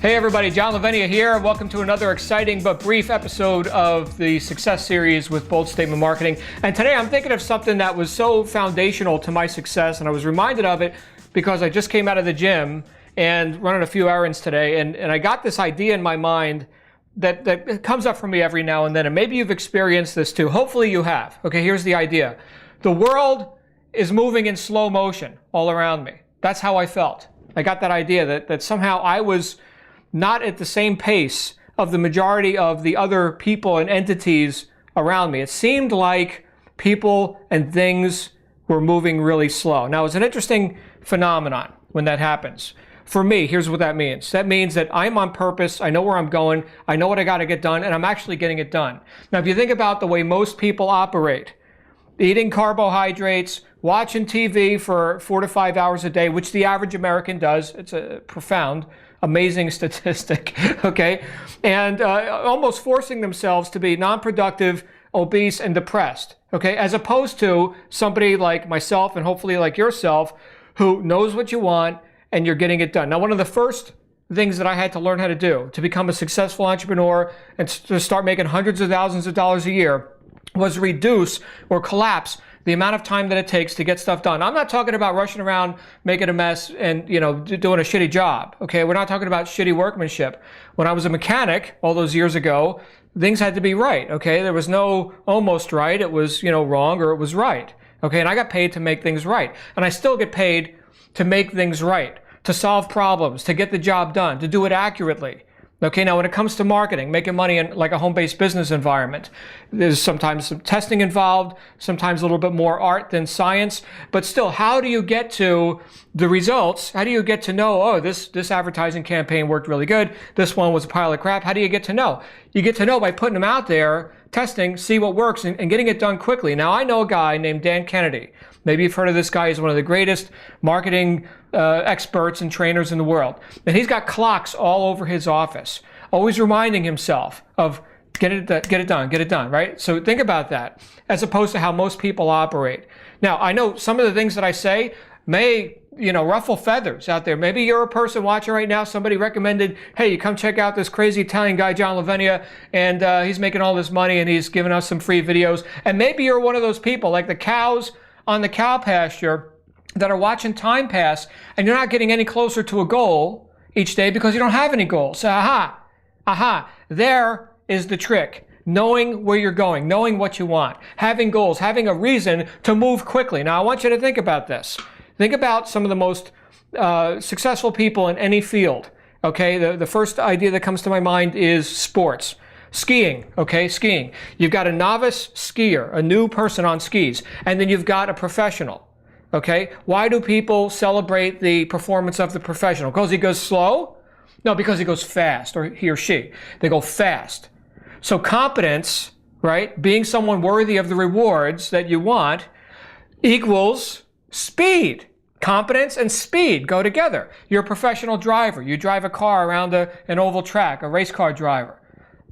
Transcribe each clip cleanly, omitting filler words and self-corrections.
Hey everybody, John Lavenia here. Welcome to another exciting but brief episode of the Success Series with Bold Statement Marketing. And today I'm thinking of something that was so foundational to my success, and I was reminded of it because I just came out of the gym and running a few errands today, and I got this idea in my mind that comes up for me every now and then, and maybe you've experienced this too. Hopefully you have. Okay, here's the idea. The world is moving in slow motion all around me. That's how I felt. I got that idea that somehow I was not at the same pace of the majority of the other people and entities around me. It seemed like people and things were moving really slow. Now, it's an interesting phenomenon when that happens. For me, here's what that means. That means that I'm on purpose, I know where I'm going, I know what I got to get done, and I'm actually getting it done. Now, if you think about the way most people operate, eating carbohydrates, watching TV for 4 to 5 hours a day, which the average American does, it's a profound, amazing statistic, okay? And almost forcing themselves to be non-productive, obese, and depressed, okay? As opposed to somebody like myself and hopefully like yourself who knows what you want and you're getting it done. Now, one of the first things that I had to learn how to do to become a successful entrepreneur and to start making hundreds of thousands of dollars a year was reduce or collapse the amount of time that it takes to get stuff done. I'm not talking about rushing around, making a mess, and doing a shitty job. Okay, we're not talking about shitty workmanship. When I was a mechanic all those years ago, things had to be right. Okay, there was no almost right. It was wrong or it was right. Okay, and I got paid to make things right, and I still get paid to make things right, to solve problems, to get the job done, to do it accurately. Okay, now when it comes to marketing, making money in like a home-based business environment, there's sometimes some testing involved, sometimes a little bit more art than science, but still, how do you get to the results? How do you get to know, oh, this advertising campaign worked really good, this one was a pile of crap? How do you get to know? You get to know by putting them out there, testing, see what works, and getting it done quickly. Now, I know a guy named Dan Kennedy. Maybe you've heard of this guy. He's one of the greatest marketing experts and trainers in the world. And he's got clocks all over his office, always reminding himself of get it done, right? So think about that, as opposed to how most people operate. Now, I know some of the things that I say may ruffle feathers out there. Maybe you're a person watching right now, somebody recommended, hey, you come check out this crazy Italian guy, John Lavenia, and he's making all this money and he's giving us some free videos. And maybe you're one of those people, like the cows on the cow pasture, that are watching time pass, and you're not getting any closer to a goal each day because you don't have any goals. So, there is the trick. Knowing where you're going, knowing what you want, having goals, having a reason to move quickly. Now, I want you to think about this. Think about some of the most successful people in any field. Okay, the first idea that comes to my mind is sports. Skiing, okay, skiing. You've got a novice skier, a new person on skis, and then you've got a professional. Okay, why do people celebrate the performance of the professional? Because he goes slow? No, because he goes fast, or he or she. They go fast. So competence, right, being someone worthy of the rewards that you want, equals speed. Competence and speed go together. You're a professional driver. You drive a car around an oval track, a race car driver.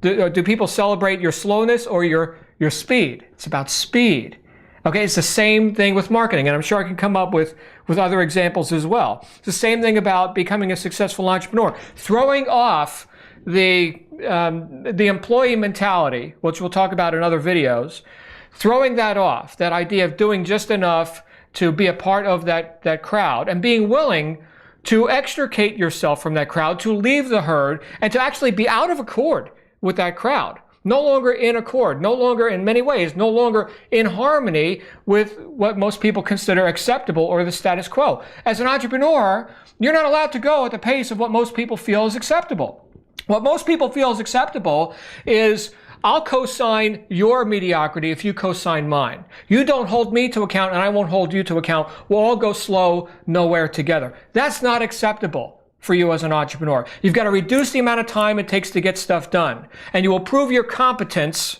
Do people celebrate your slowness or your speed? It's about speed. Okay, it's the same thing with marketing, and I'm sure I can come up with other examples as well. It's the same thing about becoming a successful entrepreneur. Throwing off the employee mentality, which we'll talk about in other videos, throwing that off, that idea of doing just enough to be a part of that crowd, and being willing to extricate yourself from that crowd, to leave the herd, and to actually be out of accord with that crowd. No longer in accord, no longer in many ways, no longer in harmony with what most people consider acceptable or the status quo. As an entrepreneur, you're not allowed to go at the pace of what most people feel is acceptable. What most people feel is acceptable is, I'll co-sign your mediocrity if you co-sign mine. You don't hold me to account and I won't hold you to account. We'll all go slow, nowhere together. That's not acceptable for you as an entrepreneur. You've got to reduce the amount of time it takes to get stuff done. And you will prove your competence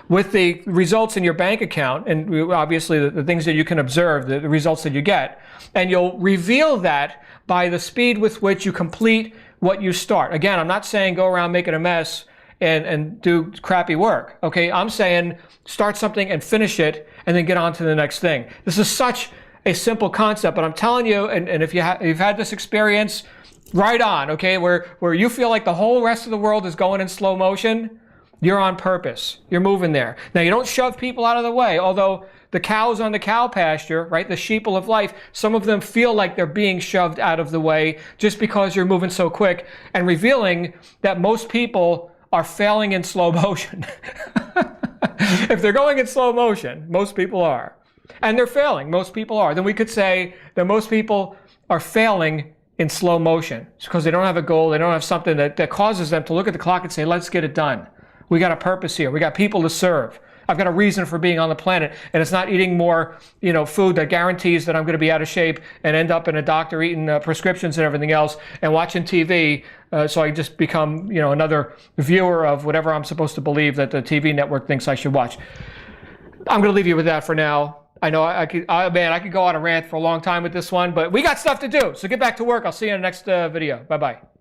with the results in your bank account, and obviously the things that you can observe, the results that you get. And you'll reveal that by the speed with which you complete what you start. Again, I'm not saying go around making a mess and do crappy work. Okay, I'm saying start something and finish it and then get on to the next thing. This is such a simple concept, but I'm telling you, and if you've had this experience, right on, okay, where you feel like the whole rest of the world is going in slow motion, you're on purpose. You're moving there. Now, you don't shove people out of the way, although the cows on the cow pasture, right, the sheeple of life, some of them feel like they're being shoved out of the way just because you're moving so quick, and revealing that most people are failing in slow motion. If they're going in slow motion, most people are. And they're failing, most people are. Then we could say that most people are failing in slow motion. It's because they don't have a goal, they don't have something that causes them to look at the clock and say, let's get it done. We got a purpose here. We got people to serve. I've got a reason for being on the planet, and it's not eating more, food that guarantees that I'm going to be out of shape and end up in a doctor eating prescriptions and everything else, and watching TV, so I just become, another viewer of whatever I'm supposed to believe that the TV network thinks I should watch. I'm going to leave you with that for now. I know I could go on a rant for a long time with this one, but we got stuff to do. So get back to work. I'll see you in the next video. Bye-bye.